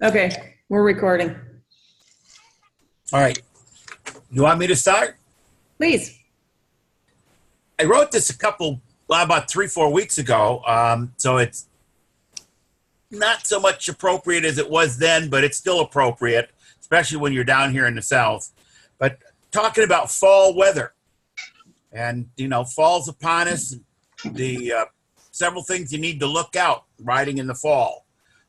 Okay, we're recording. All right. You want me to start? Please. I wrote this about 3-4 weeks ago, so it's not so much appropriate as it was then, but it's still appropriate, especially when you're down here in the South. But talking about fall weather, and fall's upon us. The several things you need to look out riding in the fall.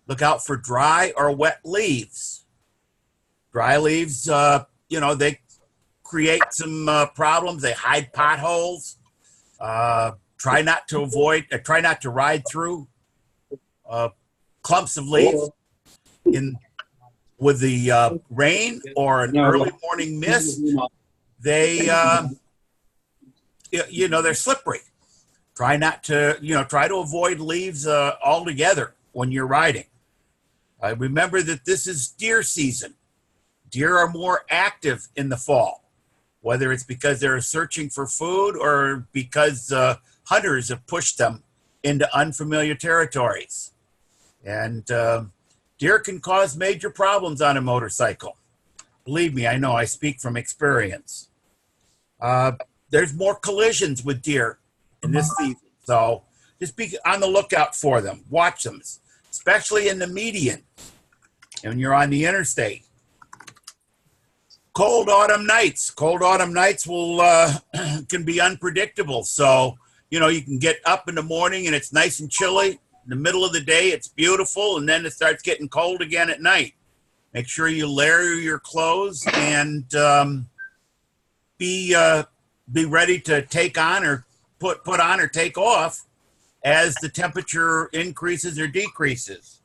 Look out for dry or wet leaves. Dry leaves, they create some problems. They hide potholes. Try not to ride through clumps of leaves with the rain or an early morning mist. They're slippery. Try to avoid leaves altogether when you're riding. Remember that this is deer season. Deer are more active in the fall, whether it's because they're searching for food or because hunters have pushed them into unfamiliar territories. And deer can cause major problems on a motorcycle. Believe me, I know, I speak from experience. There's more collisions with deer in this season, so just be on the lookout for them. Watch them, especially in the median and when you're on the interstate. Cold autumn nights will can be unpredictable. So you can get up in the morning and it's nice and chilly. In the middle of the day, it's beautiful, and then it starts getting cold again at night. Make sure you layer your clothes and be ready to take on or put on or take off as the temperature increases or decreases.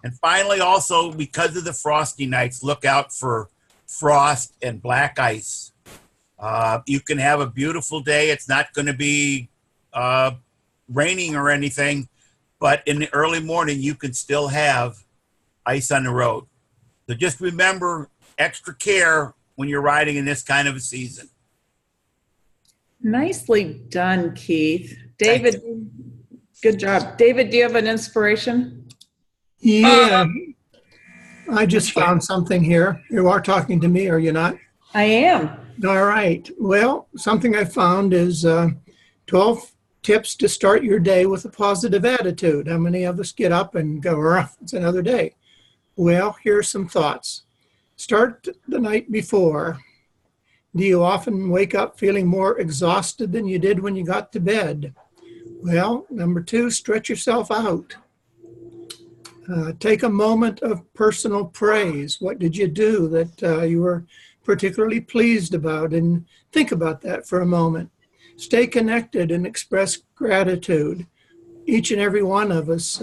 And finally, also, because of the frosty nights, look out for frost and black ice. You can have a beautiful day. It's not going to be raining or anything, but in the early morning, you can still have ice on the road. So just remember extra care when you're riding in this kind of a season. Nicely done, Keith. David, good job. David, do you have an inspiration? Yeah, I just found something here. You are talking to me, are you not? I am. All right. Well, something I found is 12 tips to start your day with a positive attitude. How many of us get up and go, it's another day? Well, here's some thoughts. Start the night before. Do you often wake up feeling more exhausted than you did when you got to bed? Well, number 2, stretch yourself out. Take a moment of personal praise. What did you do that you were particularly pleased about? And think about that for a moment. Stay connected and express gratitude. Each and every one of us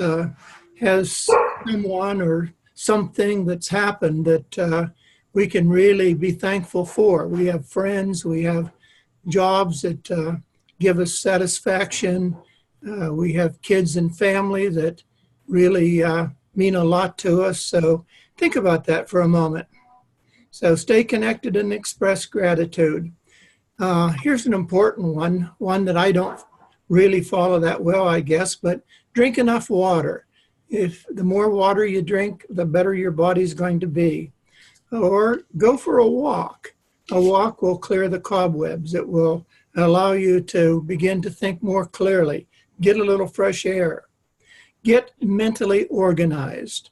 has someone or something that's happened that we can really be thankful for. We have friends, we have jobs that give us satisfaction. We have kids and family that really mean a lot to us. So think about that for a moment. So stay connected and express gratitude. Here's an important one that I don't really follow that well, I guess, but drink enough water. If the more water you drink, the better your body's going to be. Or go for a walk. A walk will clear the cobwebs. It will allow you to begin to think more clearly, get a little fresh air. Get mentally organized,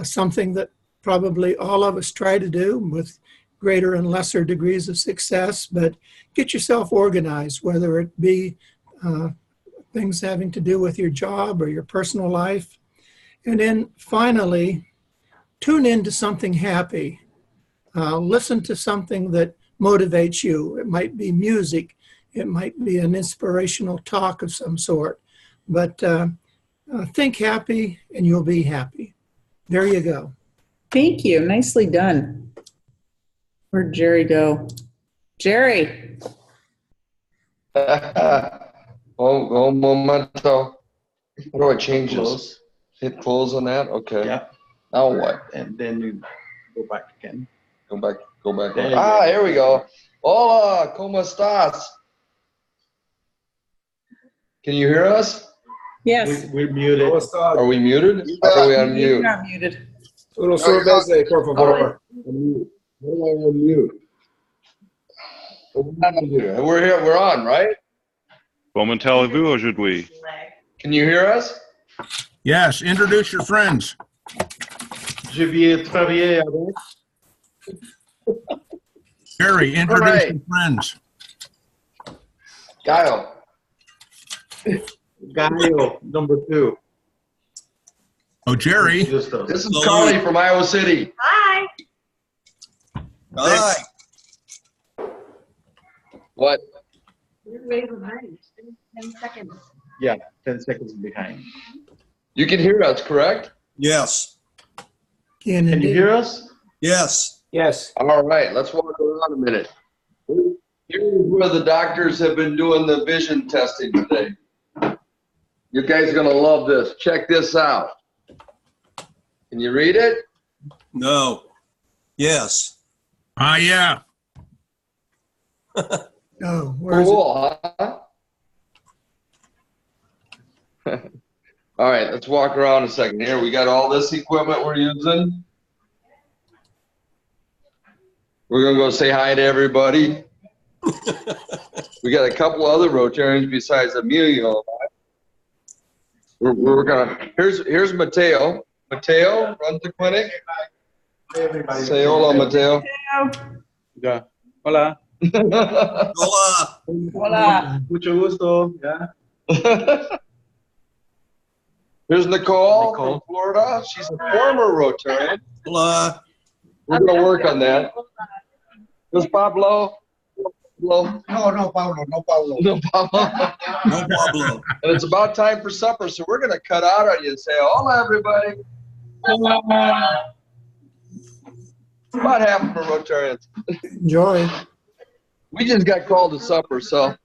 something that probably all of us try to do with greater and lesser degrees of success, but get yourself organized, whether it be things having to do with your job or your personal life. And then finally, tune into something happy. Listen to something that motivates you. It might be music. It might be an inspirational talk of some sort. But think happy and you'll be happy. There you go. Thank you. Nicely done. Where'd Jerry go? Jerry. Oh, momento. How do I change this? Hit close on that? Okay. Yeah. Now what? And then you go back again. Go back. There you Ah, go. here we go. Hola, ¿cómo estás? Can you hear us? Yes. We're muted. Are we muted? Yeah. Or are we on You're mute? not muted. Uno sorbese, por favor. We're here. We're on, right? Comment-vous aujourd'hui? Can you hear us? Yes, introduce your friends. Je viens travailler avec. Jerry, introduce All right. your friends. Kyle. Gallo, number 2. Oh, Jerry. Justos. This is Carly from Iowa City. Hi. Hi. What? You're way behind. 10 seconds. Yeah, 10 seconds behind. You can hear us, correct? Yes. Can Can you hear us? Yes. Yes. All right, let's walk around a minute. Here's where the doctors have been doing the vision testing today. You guys are gonna love this. Check this out. Can you read it? No. Yes. Yeah. Oh, where is it? Cool, huh? All right, let's walk around a second here. We got all this equipment we're using. We're gonna go say hi to everybody. We got a couple other Rotarians besides Emilio. We're gonna. Here's Mateo. Mateo runs the clinic. Hey, everybody. Say hello, Mateo. Yeah. Hola. Hola. Hola. Mucho gusto. Yeah. Here's Nicole, Nicole. from Florida. She's a former Rotarian. Hola. We're gonna work on that. There's Pablo. Pablo. No, Pablo. No, Pablo. No, Pablo. No Pablo. And it's about time for supper, so we're gonna cut out on you and say, hola, everybody. About half of them are Rotarians. Enjoy. We just got called to supper, so.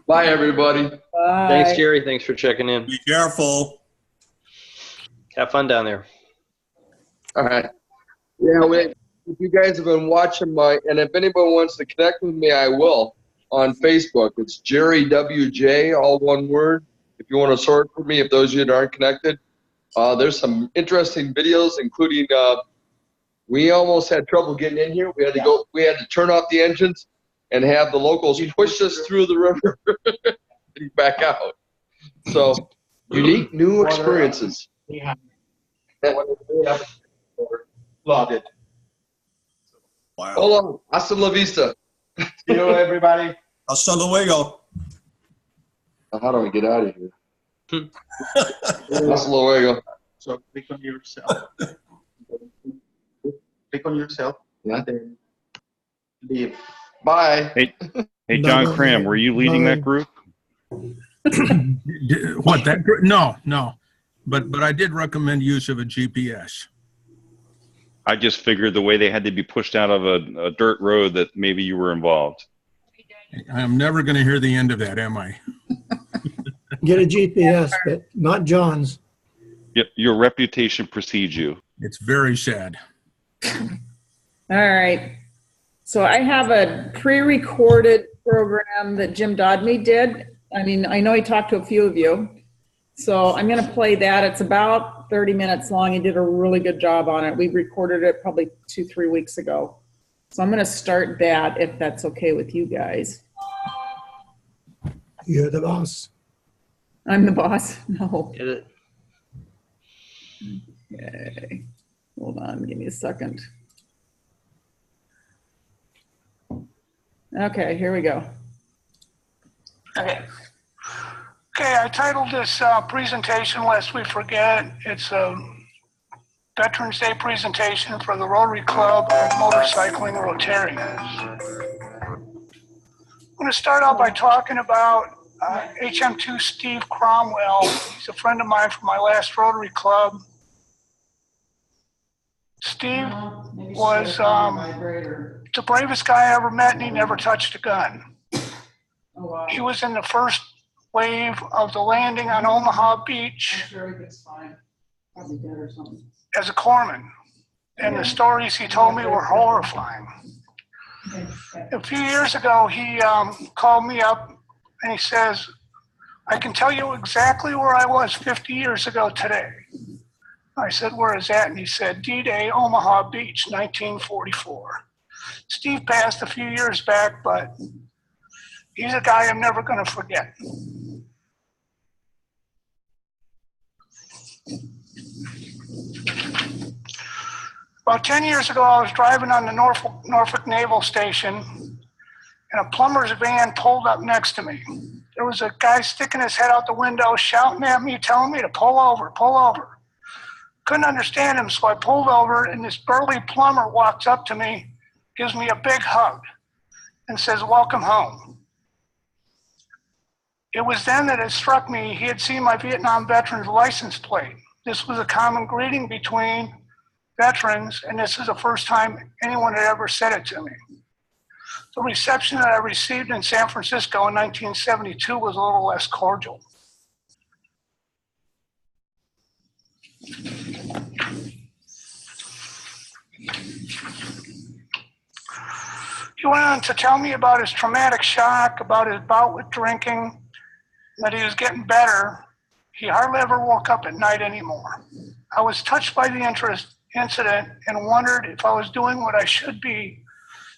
Bye, everybody. Bye. Thanks, Jerry. Thanks for checking in. Be careful. Have fun down there. All right. Yeah, if you guys have been watching and if anyone wants to connect with me, I will on Facebook. It's Jerry WJ, all one word. If you want to sort for me, if those of you that aren't connected, there's some interesting videos, including we almost had trouble getting in here. We had to turn off the engines and have the locals push us through the river and back out. So unique new experiences. Yeah. Love it. Wow. Hold on. Hasta la vista. See you, everybody. Hasta luego. How do we get out of here? Hasta luego. So click on yourself. Click on yourself. Yeah. And then leave. Bye. Hey, John Bye. Cram, were you leading Bye. that group? What, that? No. But I did recommend use of a GPS. I just figured the way they had to be pushed out of a dirt road that maybe you were involved. I'm never going to hear the end of that, am I? Get a GPS, but not John's. Your reputation precedes you. It's very sad. All right. So I have a pre-recorded program that Jim Dodmead did. I mean, I know he talked to a few of you. So I'm going to play that. It's about 30 minutes long. He did a really good job on it. We recorded it probably 2-3 weeks ago. So I'm going to start that if that's okay with you guys. You're the boss. I'm the boss? No. Get it? Okay. Hold on. Give me a second. Okay, here we go. Okay, I titled this presentation, Lest We Forget. It's a Veterans Day presentation for the Rotary Club of Motorcycling Rotarians. I'm going to start out by talking about HM2 Steve Cromwell. He's a friend of mine from my last Rotary Club. Steve was the bravest guy I ever met, and he never touched a gun. He was in the first wave of the landing on Omaha Beach as a corpsman, and the stories he told me were horrifying. A few years ago, he called me up and he says, I can tell you exactly where I was 50 years ago today. I said, where is that? And he said, D-Day, Omaha Beach, 1944. Steve passed a few years back, but he's a guy I'm never going to forget. About 10 years ago, I was driving on the Norfolk Naval Station, and a plumber's van pulled up next to me. There was a guy sticking his head out the window, shouting at me, telling me to pull over, pull over. Couldn't understand him, so I pulled over, and this burly plumber walks up to me, gives me a big hug, and says, welcome home. It was then that it struck me he had seen my Vietnam veteran's license plate. This was a common greeting between veterans, and this is the first time anyone had ever said it to me. The reception that I received in San Francisco in 1972 was a little less cordial. He went on to tell me about his traumatic shock, about his bout with drinking, that he was getting better. He hardly ever woke up at night anymore. I was touched by the incident and wondered if I was doing what I should be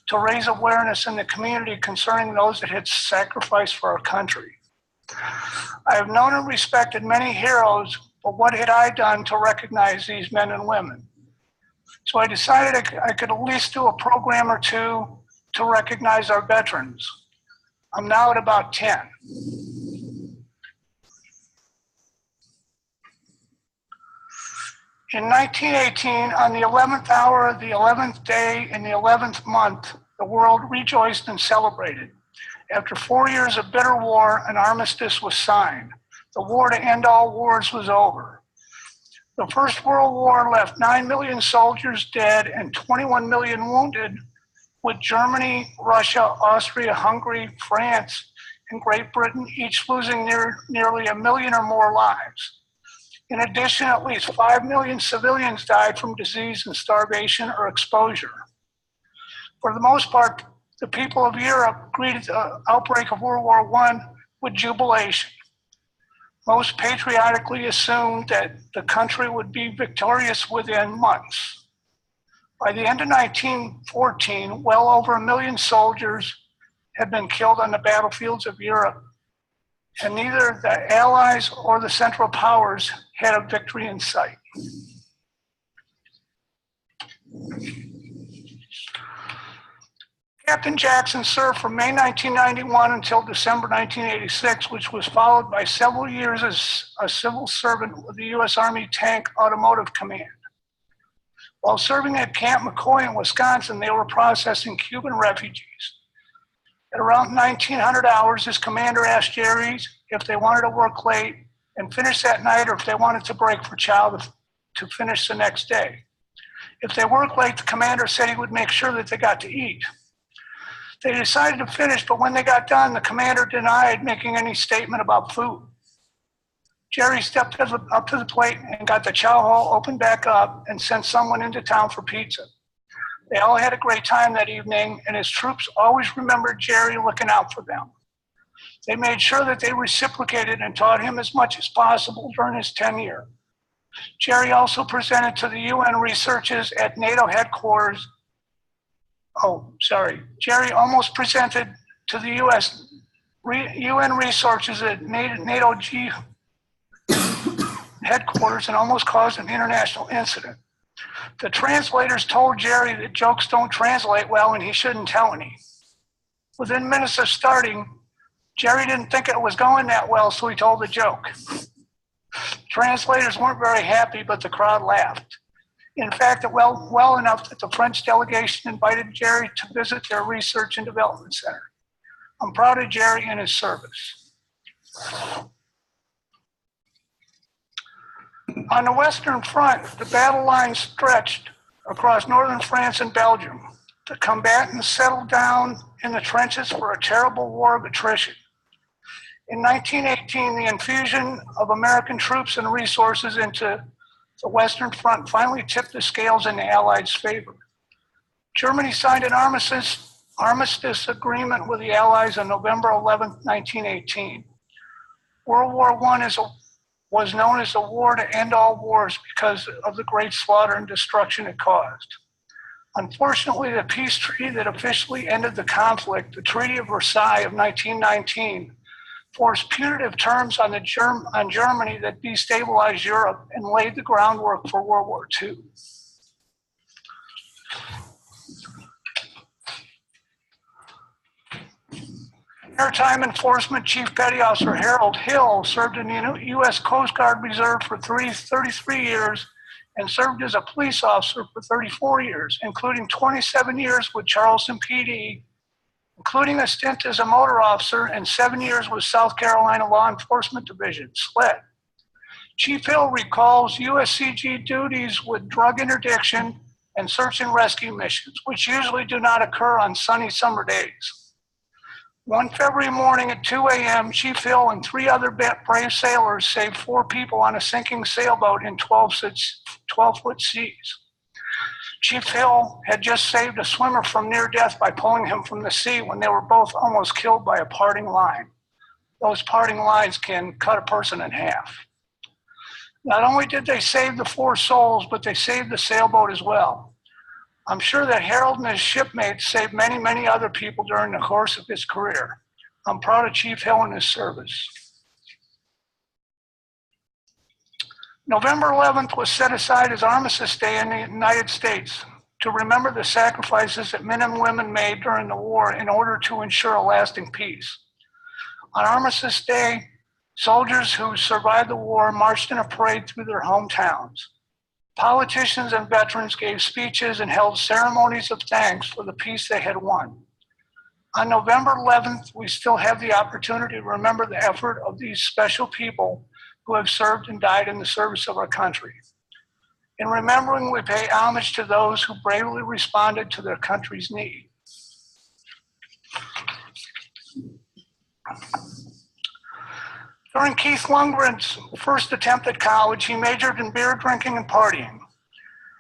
to raise awareness in the community concerning those that had sacrificed for our country. I have known and respected many heroes, but what had I done to recognize these men and women? So I decided I could at least do a program or two to recognize our veterans. I'm now at about 10. In 1918, on the 11th hour of the 11th day in the 11th month, the world rejoiced and celebrated. After 4 years of bitter war, an armistice was signed. The war to end all wars was over. The First World War left 9 million soldiers dead and 21 million wounded, with Germany, Russia, Austria, Hungary, France, and Great Britain each losing nearly 1 million or more lives. In addition, at least 5 million civilians died from disease and starvation or exposure. For the most part, the people of Europe greeted the outbreak of World War I with jubilation. Most patriotically assumed that the country would be victorious within months. By the end of 1914, well over 1 million soldiers had been killed on the battlefields of Europe, and neither the Allies or the Central Powers had a victory in sight. Captain Jackson served from May 1991 until December 1986, which was followed by several years as a civil servant with the U.S. Army Tank Automotive Command. While serving at Camp McCoy in Wisconsin, they were processing Cuban refugees. At around 1900 hours, his commander asked Jerry if they wanted to work late and finish that night, or if they wanted to break for chow to finish the next day. If they worked late, the commander said he would make sure that they got to eat. They decided to finish, but when they got done, the commander denied making any statement about food. Jerry stepped up to the plate and got the chow hall opened back up and sent someone into town for pizza. They all had a great time that evening, and his troops always remembered Jerry looking out for them. They made sure that they reciprocated and taught him as much as possible during his tenure. Jerry also presented to the UN researchers at NATO headquarters. Jerry almost presented to the UN researchers at NATO headquarters and almost caused an international incident. The translators told Jerry that jokes don't translate well and he shouldn't tell any. Within minutes of starting, Jerry didn't think it was going that well, so he told the joke. Translators weren't very happy, but the crowd laughed. In fact, it went well enough that the French delegation invited Jerry to visit their research and development center. I'm proud of Jerry and his service. On the Western Front, the battle line stretched across northern France and Belgium. The combatants settled down in the trenches for a terrible war of attrition. In 1918, the infusion of American troops and resources into the Western Front finally tipped the scales in the Allies' favor. Germany signed an armistice agreement with the Allies on November 11, 1918. World War I was known as the war to end all wars because of the great slaughter and destruction it caused. Unfortunately, the peace treaty that officially ended the conflict, the Treaty of Versailles of 1919, forced punitive terms on Germany that destabilized Europe and laid the groundwork for World War II. Maritime Enforcement Chief Petty Officer Harold Hill served in the U.S. Coast Guard Reserve for 33 years and served as a police officer for 34 years, including 27 years with Charleston PD, including a stint as a motor officer and 7 years with South Carolina Law Enforcement Division, SLED. Chief Hill recalls USCG duties with drug interdiction and search and rescue missions, which usually do not occur on sunny summer days. One February morning at 2 a.m., Chief Hill and 3 other brave sailors saved 4 people on a sinking sailboat in 12-foot seas. Chief Hill had just saved a swimmer from near death by pulling him from the sea when they were both almost killed by a parting line. Those parting lines can cut a person in half. Not only did they save the 4 souls, but they saved the sailboat as well. I'm sure that Harold and his shipmates saved many, many other people during the course of his career. I'm proud of Chief Hill and his service. November 11th was set aside as Armistice Day in the United States to remember the sacrifices that men and women made during the war in order to ensure a lasting peace. On Armistice Day, soldiers who survived the war marched in a parade through their hometowns. Politicians and veterans gave speeches and held ceremonies of thanks for the peace they had won. On November 11th, we still have the opportunity to remember the effort of these special people who have served and died in the service of our country. In remembering, we pay homage to those who bravely responded to their country's need. During Keith Lundgren's first attempt at college, he majored in beer drinking and partying.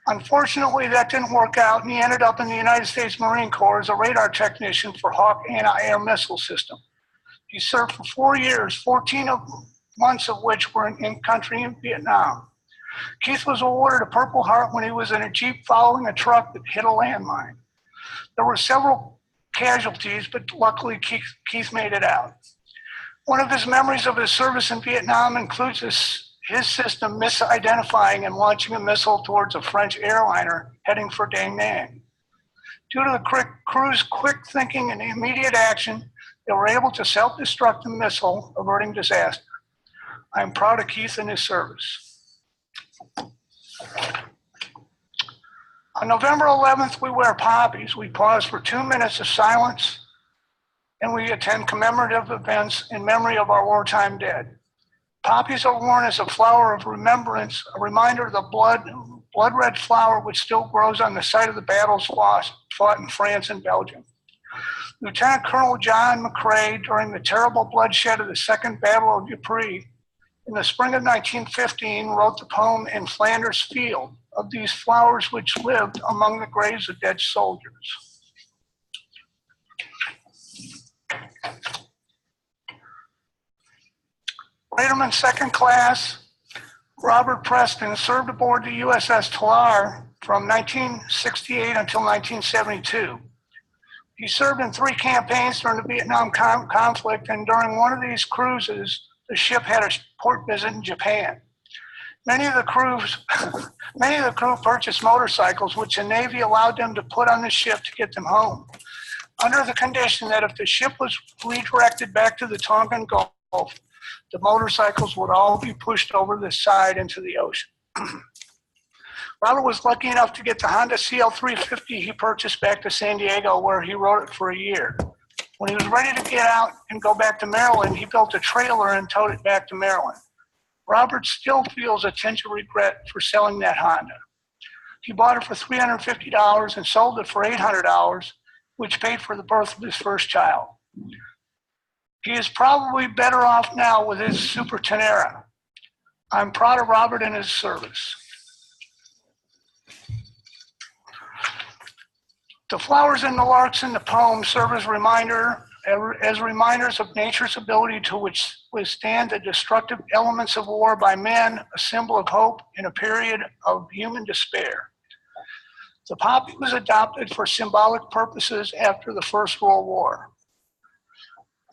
Unfortunately, that didn't work out, and he ended up in the United States Marine Corps as a radar technician for Hawk anti-air missile system. He served for 4 years, 14 months of which were in country in Vietnam. Keith was awarded a Purple Heart when he was in a Jeep following a truck that hit a landmine. There were several casualties, but luckily Keith made it out. One of his memories of his service in Vietnam includes his system misidentifying and launching a missile towards a French airliner heading for Da Nang. Due to the crew's quick thinking and immediate action, they were able to self-destruct the missile, averting disaster. I am proud of Keith and his service. On November 11th, we wear poppies. We pause for 2 minutes of silence, and we attend commemorative events in memory of our wartime dead. Poppies are worn as a flower of remembrance, a reminder of the blood-red flower which still grows on the site of the battles fought in France and Belgium. Lieutenant Colonel John McCrae, during the terrible bloodshed of the Second Battle of Ypres, in the spring of 1915, wrote the poem In Flanders Field of these flowers which lived among the graves of dead soldiers. Raterman Second Class Robert Preston served aboard the USS Talar from 1968 until 1972. He served in 3 campaigns during the Vietnam conflict, and during one of these cruises, the ship had a port visit in Japan. Many of the crew purchased motorcycles, which the Navy allowed them to put on the ship to get them home, under the condition that if the ship was redirected back to the Tonkin Gulf, the motorcycles would all be pushed over the side into the ocean. Robert was lucky enough to get the Honda CL350 he purchased back to San Diego, where he rode it for a year. When he was ready to get out and go back to Maryland, he built a trailer and towed it back to Maryland. Robert still feels a tinge of regret for selling that Honda. He bought it for $350 and sold it for $800, which paid for the birth of his first child. He is probably better off now with his Super Tenera. I'm proud of Robert and his service. The flowers and the larks in the poem serve as a reminder as reminders of nature's ability to withstand the destructive elements of war by men, a symbol of hope in a period of human despair. The poppy was adopted for symbolic purposes after the First World War.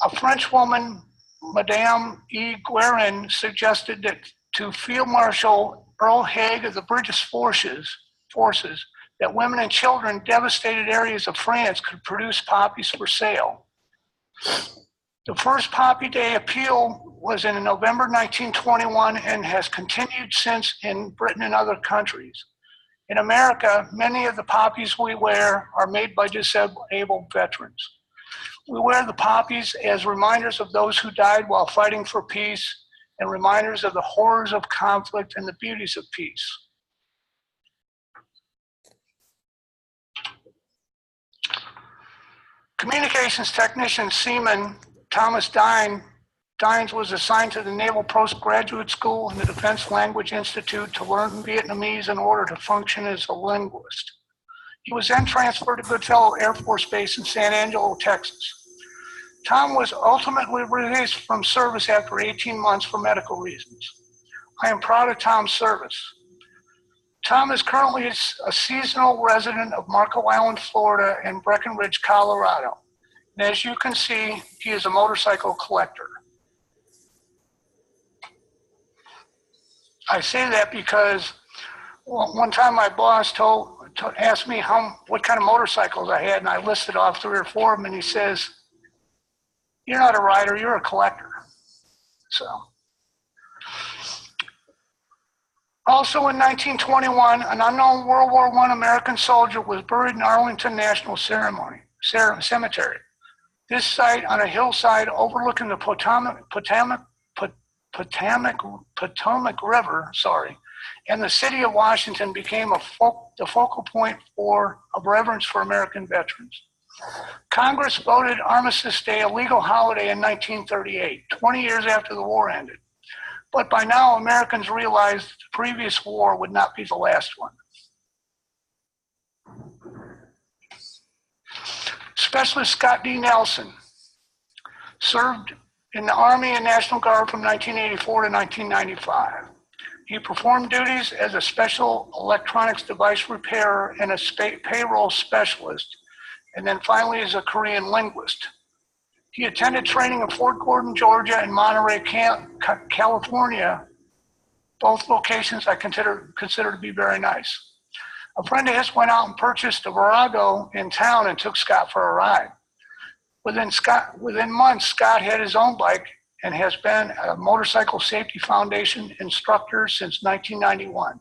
A French woman, Madame E. Guerin, suggested that to Field Marshal Earl Haig of the British forces that women and children in devastated areas of France could produce poppies for sale. The first Poppy Day appeal was in November 1921 and has continued since in Britain and other countries. In America, many of the poppies we wear are made by disabled veterans. We wear the poppies as reminders of those who died while fighting for peace and reminders of the horrors of conflict and the beauties of peace. Communications technician Seaman Thomas Dines was assigned to the Naval Postgraduate School and the Defense Language Institute to learn Vietnamese in order to function as a linguist. He was then transferred to Goodfellow Air Force Base in San Angelo, Texas. Tom was ultimately released from service after 18 months for medical reasons. I am proud of Tom's service. Tom is currently a seasonal resident of Marco Island, Florida, and Breckenridge, Colorado. And as you can see, he is a motorcycle collector. I say that because one time my boss asked me what kind of motorcycles I had, and I listed off 3 or 4 of them, and he says, "You're not a rider, you're a collector." So. Also in 1921, an unknown World War I American soldier was buried in Arlington National Cemetery. This site on a hillside overlooking the Potomac River, and the city of Washington became the focal point of reverence for American veterans. Congress voted Armistice Day a legal holiday in 1938, 20 years after the war ended. But by now, Americans realized the previous war would not be the last one. Specialist Scott D. Nelson served in the Army and National Guard from 1984 to 1995. He performed duties as a special electronics device repairer and a payroll specialist, and then finally as a Korean linguist. He attended training in Fort Gordon, Georgia, and Monterey, California, both locations I consider to be very nice. A friend of his went out and purchased a Virago in town and took Scott for a ride. Within months, Scott had his own bike and has been a Motorcycle Safety Foundation instructor since 1991.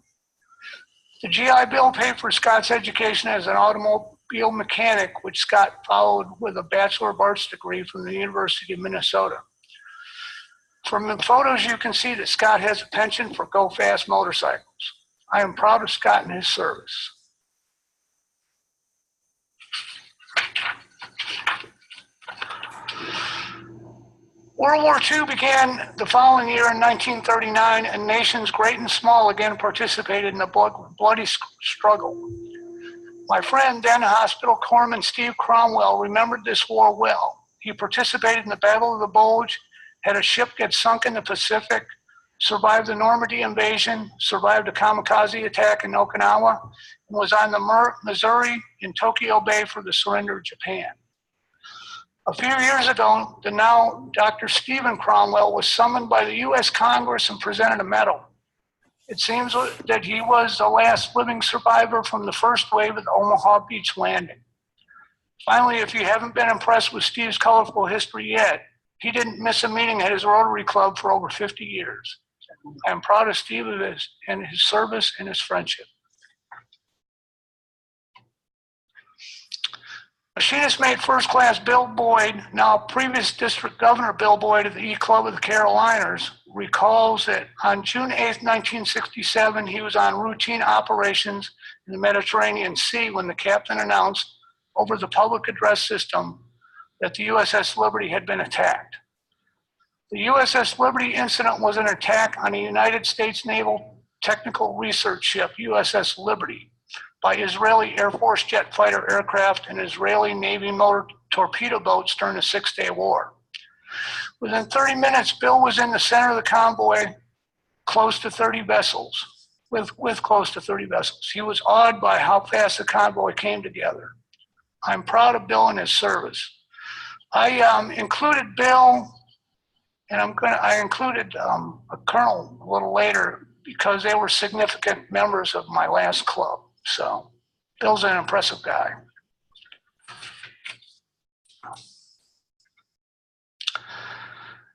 The GI Bill paid for Scott's education as an automobile mechanic, which Scott followed with a Bachelor of Arts degree from the University of Minnesota. From the photos, you can see that Scott has a penchant for go-fast motorcycles. I am proud of Scott and his service. World War II began the following year in 1939, and nations great and small again participated in the bloody struggle. My friend, then hospital corpsman Steve Cromwell, remembered this war well. He participated in the Battle of the Bulge, had a ship get sunk in the Pacific, survived the Normandy invasion, survived a kamikaze attack in Okinawa, and was on the Missouri in Tokyo Bay for the surrender of Japan. A few years ago, the now Dr. Stephen Cromwell was summoned by the U.S. Congress and presented a medal. It seems that he was the last living survivor from the first wave of the Omaha Beach landing. Finally, if you haven't been impressed with Steve's colorful history yet, he didn't miss a meeting at his Rotary Club for over 50 years. I'm proud of Steve and his service and his friendship. Machinist mate First Class Bill Boyd, now previous District Governor Bill Boyd of the E Club of the Carolinas, recalls that on June 8, 1967, he was on routine operations in the Mediterranean Sea when the captain announced over the public address system that the USS Liberty had been attacked. The USS Liberty Incident was an attack on a United States Naval Technical Research Ship, USS Liberty, by Israeli Air Force jet fighter aircraft and Israeli Navy torpedo boats during the Six-Day War. Within 30 minutes, Bill was in the center of the convoy, close to 30 vessels, with close to 30 vessels. He was awed by how fast the convoy came together. I'm proud of Bill and his service. I included Bill, and I included a colonel a little later because they were significant members of my last club. So Bill's an impressive guy.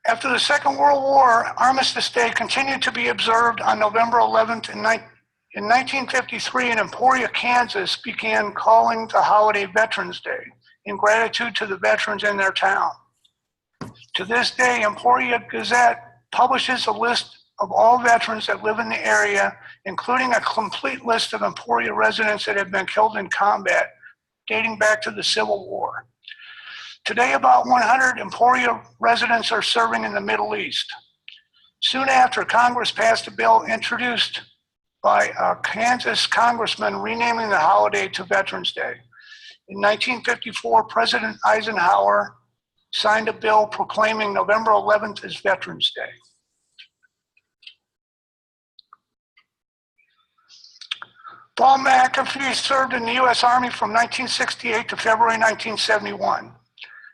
After the Second World War, Armistice Day continued to be observed on November 11th. In 1953, in Emporia, Kansas, began calling the holiday Veterans Day in gratitude to the veterans in their town. To this day, Emporia Gazette publishes a list of all veterans that live in the area, including a complete list of Emporia residents that have been killed in combat, dating back to the Civil War. Today, about 100 Emporia residents are serving in the Middle East. Soon after, Congress passed a bill introduced by a Kansas congressman renaming the holiday to Veterans Day. In 1954, President Eisenhower signed a bill proclaiming November 11th as Veterans Day. Paul McAfee served in the U.S. Army from 1968 to February 1971.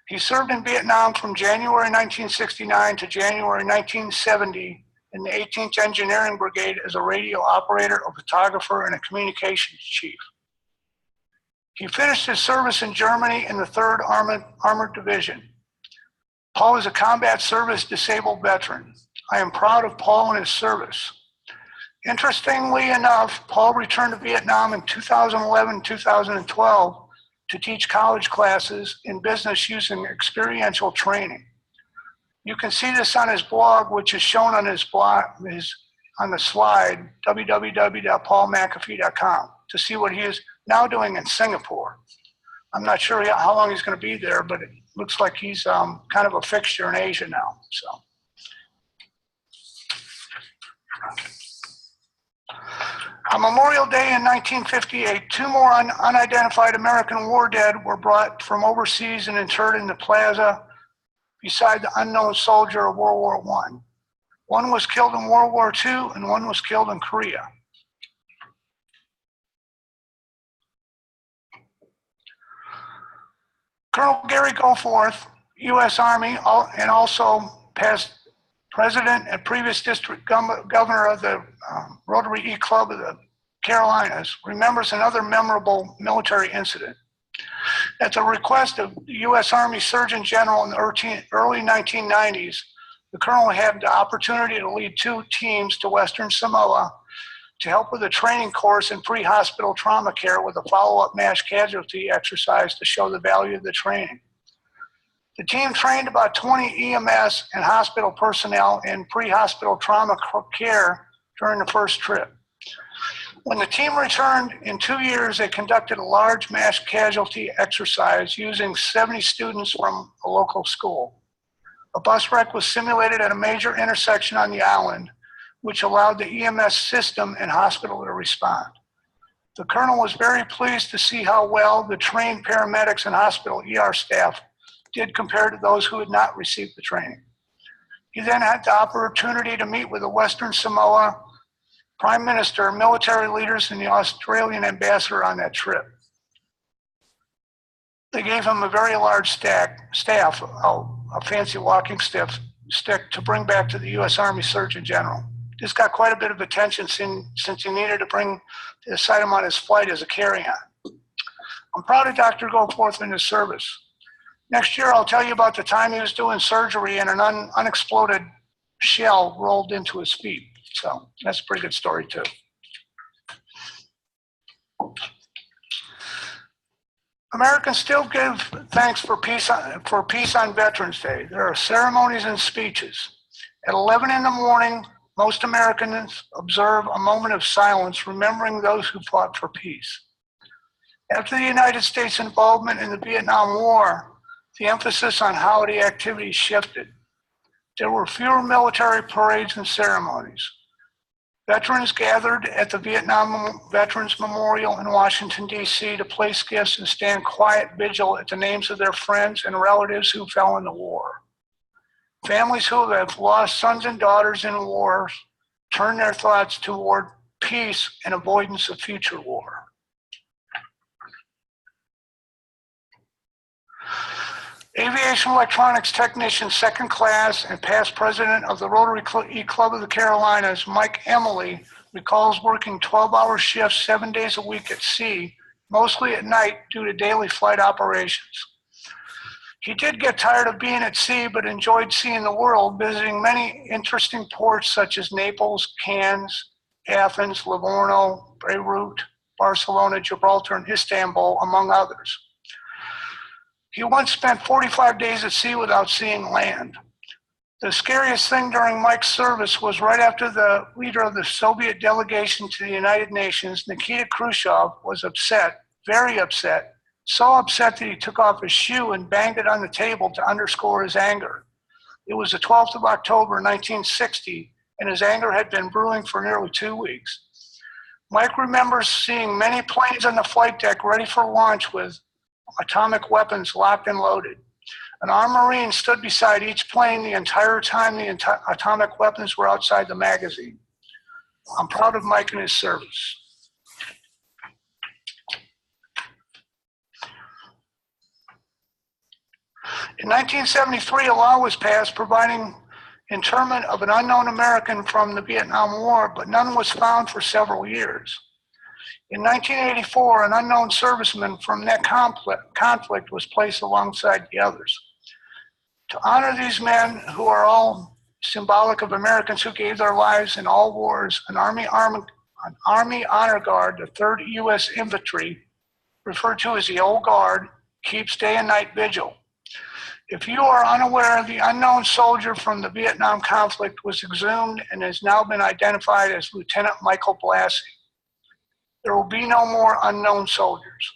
He served in Vietnam from January 1969 to January 1970 in the 18th Engineering Brigade as a radio operator, a photographer, and a communications chief. He finished his service in Germany in the 3rd Armored Division. Paul is a combat service disabled veteran. I am proud of Paul and his service. Interestingly enough, Paul returned to Vietnam in 2011-2012 to teach college classes in business using experiential training. You can see this on his blog, which is shown on his blog, on the slide, www.paulmcafee.com, to see what he is now doing in Singapore. I'm not sure how long he's going to be there, but it looks like he's kind of a fixture in Asia now. So, on Memorial Day in 1958, 2 more unidentified American war dead were brought from overseas and interred in the plaza beside the unknown soldier of World War I. One was killed in World War II and one was killed in Korea. Colonel Gary Goforth, U.S. Army, and also past president and previous district governor of the Rotary E Club of the Carolinas, remembers another memorable military incident. At the request of the U.S. Army Surgeon General in the early 1990s, the colonel had the opportunity to lead 2 teams to Western Samoa to help with a training course in pre-hospital trauma care with a follow-up mass casualty exercise to show the value of the training. The team trained about 20 EMS and hospital personnel in pre-hospital trauma care during the first trip. When the team returned in 2 years, they conducted a large mass casualty exercise using 70 students from a local school. A bus wreck was simulated at a major intersection on the island, which allowed the EMS system and hospital to respond. The colonel was very pleased to see how well the trained paramedics and hospital ER staff did compared to those who had not received the training. He then had the opportunity to meet with the Western Samoa Prime Minister, military leaders, and the Australian ambassador on that trip. They gave him a very large staff, a fancy walking stick to bring back to the U.S. Army Surgeon General. This got quite a bit of attention since he needed to bring the item on his flight as a carry-on. I'm proud of Dr. Goforth and his service. Next year, I'll tell you about the time he was doing surgery and an unexploded shell rolled into his feet. So that's a pretty good story too. Americans still give thanks for peace on Veterans Day. There are ceremonies and speeches. At 11 in the morning, most Americans observe a moment of silence, remembering those who fought for peace. After the United States' involvement in the Vietnam War, the emphasis on holiday activities shifted. There were fewer military parades and ceremonies. Veterans gathered at the Vietnam Veterans Memorial in Washington, D.C. to place gifts and stand quiet vigil at the names of their friends and relatives who fell in the war. Families who have lost sons and daughters in war turn their thoughts toward peace and avoidance of future war. Aviation electronics technician, second class, and past president of the Rotary Club of the Carolinas, Mike Emily, recalls working 12-hour shifts 7 days a week at sea, mostly at night due to daily flight operations. He did get tired of being at sea, but enjoyed seeing the world, visiting many interesting ports such as Naples, Cannes, Athens, Livorno, Beirut, Barcelona, Gibraltar, and Istanbul, among others. He once spent 45 days at sea without seeing land. The scariest thing during Mike's service was right after the leader of the Soviet delegation to the United Nations, Nikita Khrushchev, was upset, very upset, so upset that he took off his shoe and banged it on the table to underscore his anger. It was the 12th of October, 1960, and his anger had been brewing for nearly 2 weeks. Mike remembers seeing many planes on the flight deck ready for launch with atomic weapons locked and loaded. An armed Marine stood beside each plane the entire time the atomic weapons were outside the magazine. I'm proud of Mike and his service. In 1973, a law was passed providing internment of an unknown American from the Vietnam War, but none was found for several years. In 1984, an unknown serviceman from that conflict was placed alongside the others. To honor these men, who are all symbolic of Americans who gave their lives in all wars, an Army Honor Guard, the 3rd U.S. Infantry, referred to as the Old Guard, keeps day and night vigil. If you are unaware, the unknown soldier from the Vietnam conflict was exhumed and has now been identified as Lieutenant Michael Blassie. There will be no more unknown soldiers.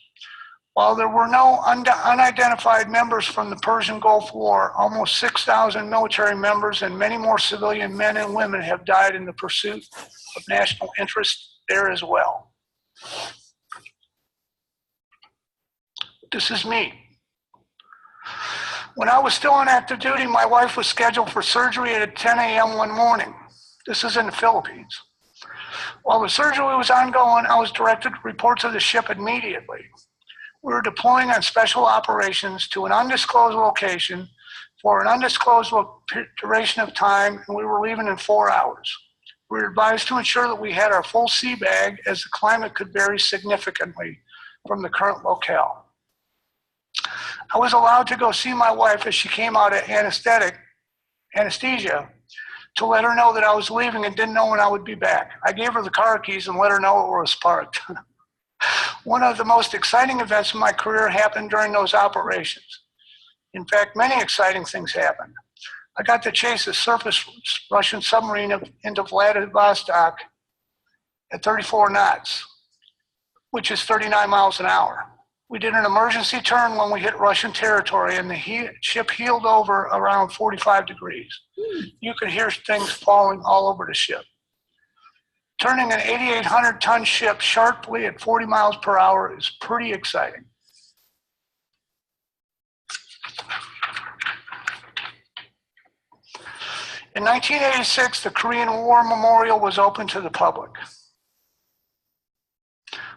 While there were no unidentified members from the Persian Gulf War, almost 6,000 military members and many more civilian men and women have died in the pursuit of national interest there as well. This is me. When I was still on active duty, my wife was scheduled for surgery at 10 a.m. one morning. This is in the Philippines. While the surgery was ongoing, I was directed to report to the ship immediately. We were deploying on special operations to an undisclosed location for an undisclosed duration of time, and we were leaving in 4 hours. We were advised to ensure that we had our full sea bag, as the climate could vary significantly from the current locale. I was allowed to go see my wife as she came out of anesthesia to let her know that I was leaving and didn't know when I would be back. I gave her the car keys and let her know it was parked. One of the most exciting events in my career happened during those operations. In fact, many exciting things happened. I got to chase a surface Russian submarine into Vladivostok at 34 knots, which is 39 miles an hour. We did an emergency turn when we hit Russian territory, and the ship heeled over around 45 degrees. You could hear things falling all over the ship. Turning an 8,800-ton ship sharply at 40 miles per hour is pretty exciting. In 1986, the Korean War Memorial was open to the public.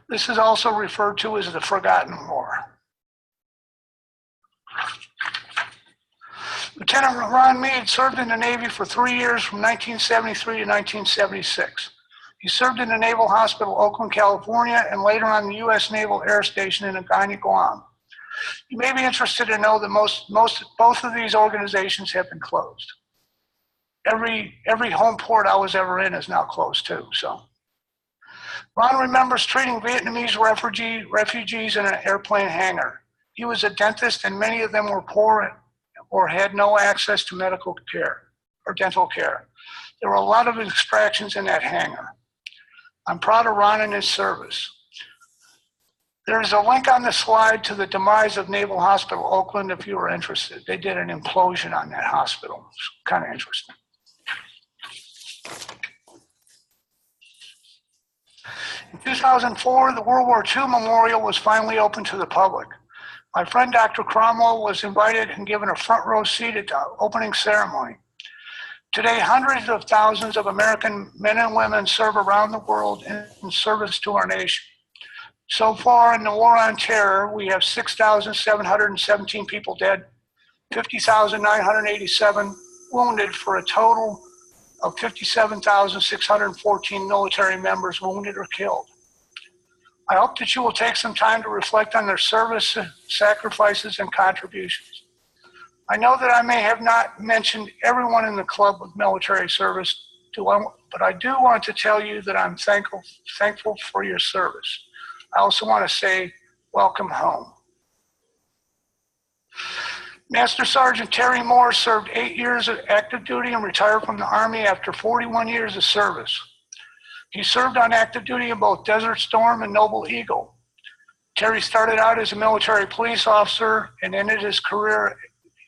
This is also referred to as the Forgotten War. Lieutenant Ron Meade served in the Navy for 3 years from 1973 to 1976. He served in the Naval Hospital, Oakland, California, and later on the U.S. Naval Air Station in Agana, Guam. You may be interested to know that both of these organizations have been closed. Every home port I was ever in is now closed too, so. Ron remembers treating Vietnamese refugees in an airplane hangar. He was a dentist, and many of them were poor or had no access to medical care or dental care. There were a lot of extractions in that hangar. I'm proud of Ron and his service. There is a link on the slide to the demise of Naval Hospital, Oakland, if you are interested. They did an implosion on that hospital. It's kind of interesting. In 2004, the World War II Memorial was finally open to the public. My friend Dr. Cromwell was invited and given a front row seat at the opening ceremony. Today, hundreds of thousands of American men and women serve around the world in service to our nation. So far in the war on terror, we have 6,717 people dead, 50,987 wounded, for a total of 57,614 military members wounded or killed. I hope that you will take some time to reflect on their service, sacrifices, and contributions. I know that I may have not mentioned everyone in the club with military service, but I do want to tell you that I'm thankful for your service. I also want to say, welcome home. Master Sergeant Terry Moore served 8 years of active duty and retired from the Army after 41 years of service. He served on active duty in both Desert Storm and Noble Eagle. Terry started out as a military police officer and ended his career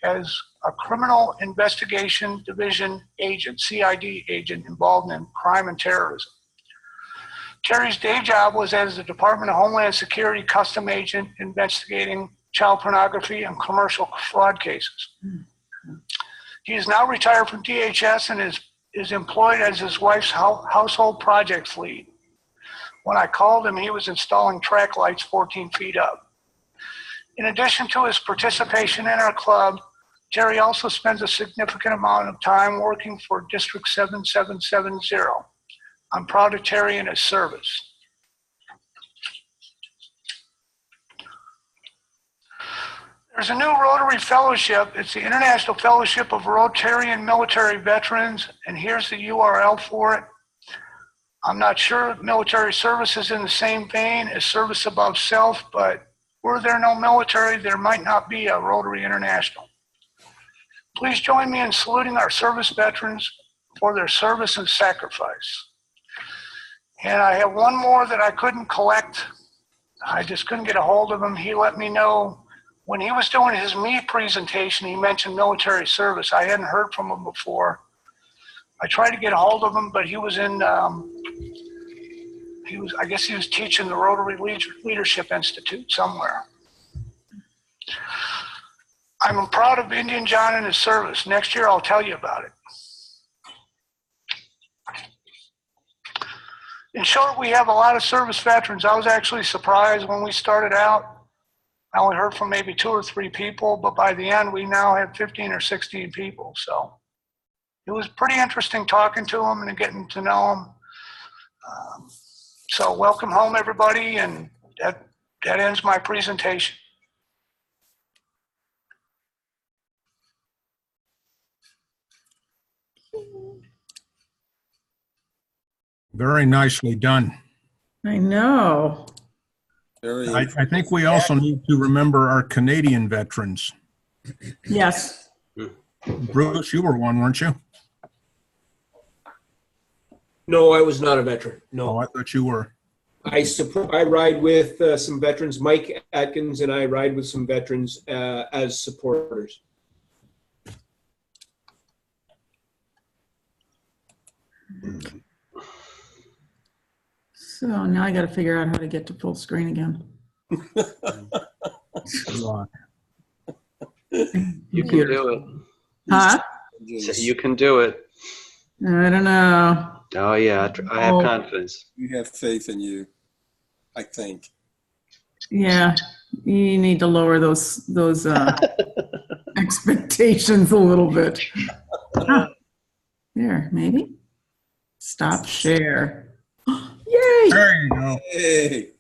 as a criminal investigation division agent, CID agent, involved in crime and terrorism. Terry's day job was as the Department of Homeland Security custom agent investigating child pornography and commercial fraud cases. He is now retired from DHS and is employed as his wife's household projects lead. When I called him, he was installing track lights 14 feet up. In addition to his participation in our club, Terry also spends a significant amount of time working for District 7770. I'm proud of Terry and his service. There's a new Rotary Fellowship. It's the International Fellowship of Rotarian Military Veterans, and here's the URL for it. I'm not sure if military service is in the same vein as service above self, but were there no military, there might not be a Rotary International. Please join me in saluting our service veterans for their service and sacrifice. And I have one more that I couldn't collect. I just couldn't get a hold of him. He let me know when he was doing his me presentation, he mentioned military service. I hadn't heard from him before. I tried to get a hold of him, but he was in, I guess he was teaching the Rotary Leadership Institute somewhere. I'm proud of Indian John and his service. Next year, I'll tell you about it. In short, we have a lot of service veterans. I was actually surprised when we started out. I only heard from maybe 2 or 3 people, but by the end, we now have 15 or 16 people. So it was pretty interesting talking to them and getting to know them. So welcome home, everybody, and that ends my presentation. Very nicely done. I know. I think we also need to remember our Canadian veterans. Yes. Bruce, you were one, weren't you? No, I was not a veteran. No. Oh, I thought you were. I ride with some veterans, Mike Atkins, and I ride with some veterans as supporters. So now I got to figure out how to get to full screen again. You can do it. Huh? You can do it. I don't know. Oh yeah, I have confidence. We have faith in you, I think. Yeah, you need to lower those expectations a little bit. There, maybe. Stop share. Yay! There you go. Hey.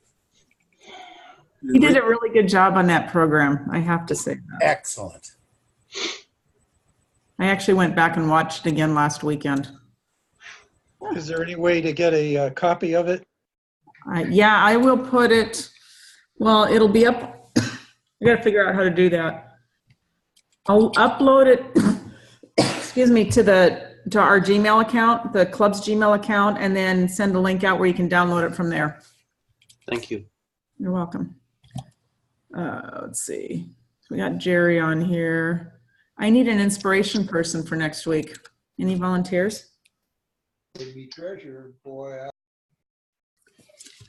You did a really good job on that program, I have to say that. Excellent. I actually went back and watched it again last weekend. Is there any way to get a copy of it? Yeah, I will put it, well, it'll be up. I got to figure out how to do that. I'll upload it, excuse me, to our Gmail account, the club's Gmail account, and then send a link out where you can download it from there. Thank you. You're welcome. Let's see. We got Jerry on here. I need an inspiration person for next week. Any volunteers? Be treasurer, boy.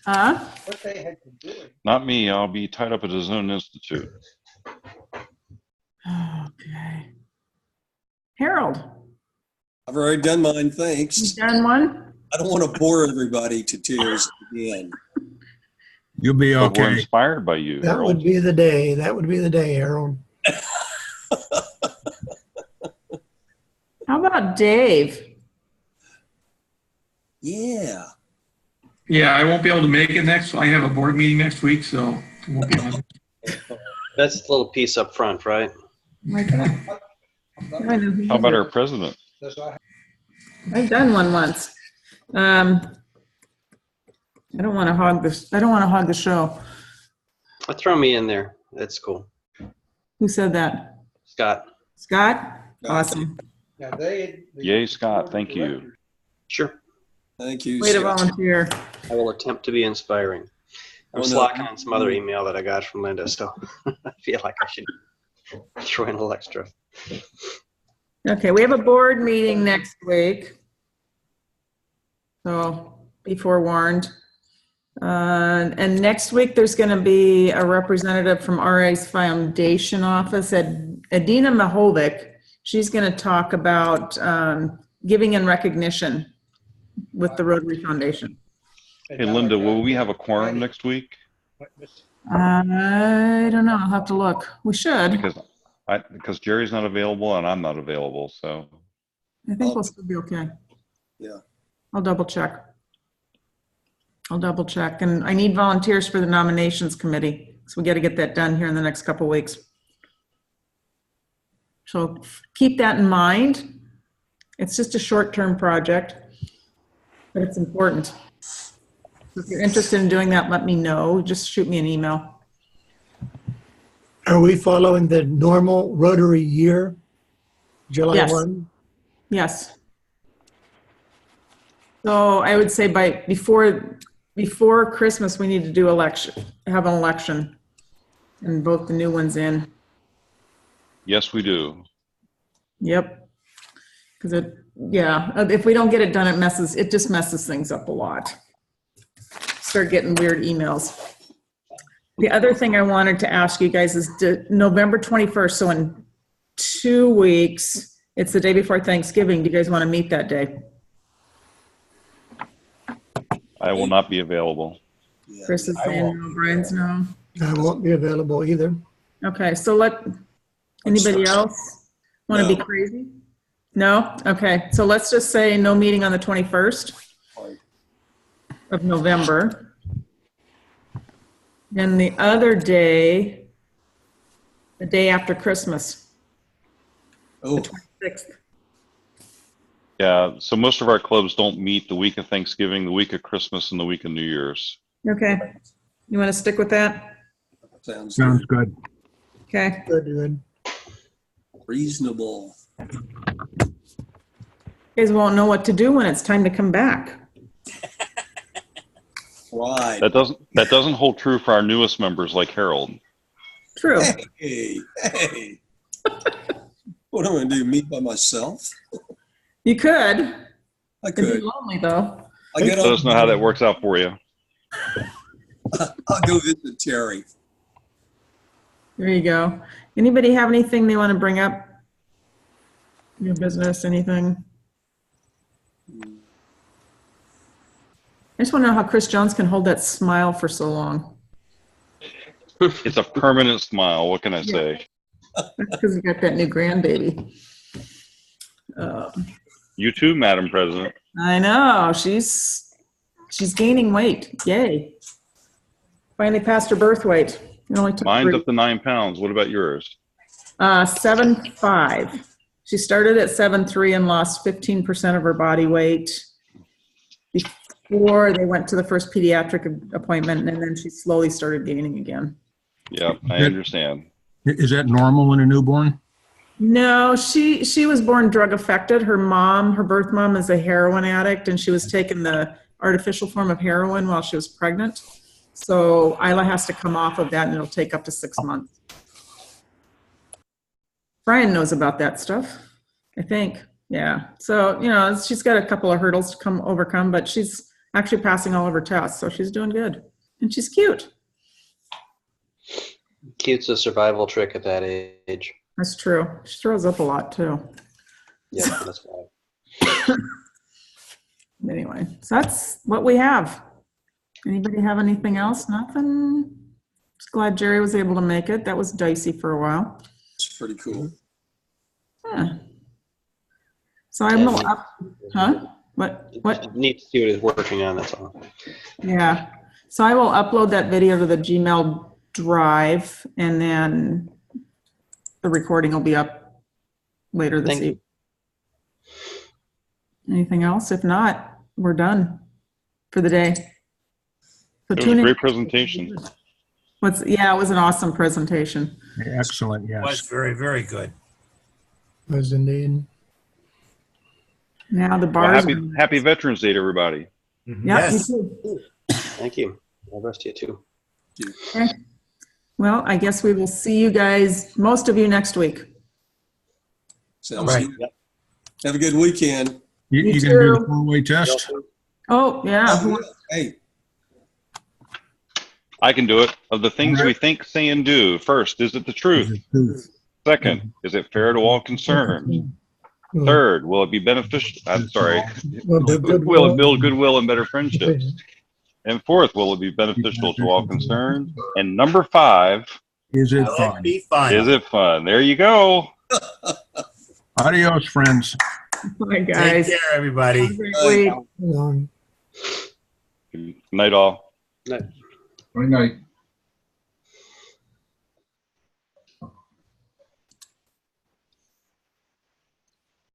Huh? What they had been doing. Not me. I'll be tied up at the Zone Institute. Okay. Harold, I've already done mine, you thanks. done one? I don't want to bore everybody to tears again. You'll be But we're okay. inspired by you, That would Harold. be the day. That would be the day, Harold. How about Dave? Yeah. Yeah, I won't be able to make it next. I have a board meeting next week, so I won't be on. That's the little piece up front, right? My God. How about our president? I've done one once. I don't want to hog this. I don't want to hog the show. Throw me in there. That's cool. Who said that? Scott. Scott? Awesome. Now they. Yay, Scott. Thank you. Sure. Thank you. Way to Scott. volunteer. I will attempt to be inspiring. I'm Oh, no. slacking on some other email that I got from Linda, so I feel like I should throw in a little extra. Okay, we have a board meeting next week. So be forewarned. And next week, there's going to be a representative from RA's Foundation office, Adina Mahovic. She's going to talk about giving and recognition with the Rotary Foundation. Hey, Linda, will we have a quorum next week? I don't know. I'll have to look. We should. Because Jerry's not available and I'm not available, so. I think we'll still be okay. Yeah. I'll double check. And I need volunteers for the nominations committee. So we got to get that done here in the next couple of weeks. So keep that in mind. It's just a short-term project, but it's important. If you're interested in doing that, let me know. Just shoot me an email. Are we following the normal Rotary year, July Yes. 1? Yes. So I would say before Christmas, we need to have an election and vote the new ones in. Yes, we do. Yep. Because if we don't get it done, it just messes things up a lot. Start getting weird emails. The other thing I wanted to ask you guys is November 21st. So in 2 weeks, it's the day before Thanksgiving. Do you guys want to meet that day? I will not be available. Yeah. Chris is saying no, Brian's no. I won't be available either. Okay, so anybody else want to be crazy? No? Okay, so let's just say no meeting on the 21st of November. Then the other day, the day after Christmas, Oh, the 26th. Yeah, so most of our clubs don't meet the week of Thanksgiving, the week of Christmas, and the week of New Year's. Okay, you want to stick with that? sounds Good. Okay. Good. reasonable. You guys won't know what to do when it's time to come back. Right. That doesn't hold true for our newest members like Harold. True. Hey. What am I going to do, meet by myself? You could. I It'd be could. lonely though. I get Let us know how that works out for you. I'll go visit Terry. There you go. Anybody have anything they want to bring up? Your business, anything? I just want to know how Chris Jones can hold that smile for so long. It's a permanent smile. What can I say? That's because he got that new grandbaby. You too, Madam President. I know. She's gaining weight. Yay. Finally passed her birth weight. It only took Mine's 3. up to 9 pounds. What about yours? 7'5". She started at 7'3" and lost 15% of her body weight before they went to the first pediatric appointment, and then she slowly started gaining again. Yep, I understand. Is that normal in a newborn? No, she was born drug affected. Her birth mom is a heroin addict, and she was taking the artificial form of heroin while she was pregnant. So Isla has to come off of that, and it'll take up to 6 months. Brian knows about that stuff, I think. Yeah. So, she's got a couple of hurdles to overcome, but she's actually passing all of her tests, so she's doing good. And she's cute. Cute's a survival trick at that age. That's true. She throws up a lot too. Yeah, that's why. Anyway, so that's what we have. Anybody have anything else? Nothing? Just glad Jerry was able to make it. That was dicey for a while. It's pretty cool. Yeah. So I'm up. Huh? What? Need to see what he's working on, that's all. Yeah. So I will upload that video to the Gmail drive, and then the recording will be up later this evening. Anything else? If not, we're done for the day. So It was tune a in. great presentation. Yeah, it was an awesome presentation. Excellent, It was yes. very, very good. Was indeed. Now the Well, bars. happy Veterans Day to everybody. Yep, Yes. you too. Thank you. All the rest of you too. Okay. Well, I guess we will see you guys, most of you, next week. Sounds Right. good. Have a good weekend. You You can do the too. four-way test? Oh, yeah. Oh, yeah. Hey, I can do it. Of the things we think, say, and do, first, is it the truth? Second, is it fair to all concerned? Third, will it be beneficial? I'm sorry. Well, do good Will will. it build goodwill and better friendships? And fourth, will it be beneficial to all concerned? And number 5, Is it Will it fun? be fun? is it fun? There you go. Adios, friends. Bye, Take guys. care, everybody. Have a great week. Long. Good night, all. Night. Good night.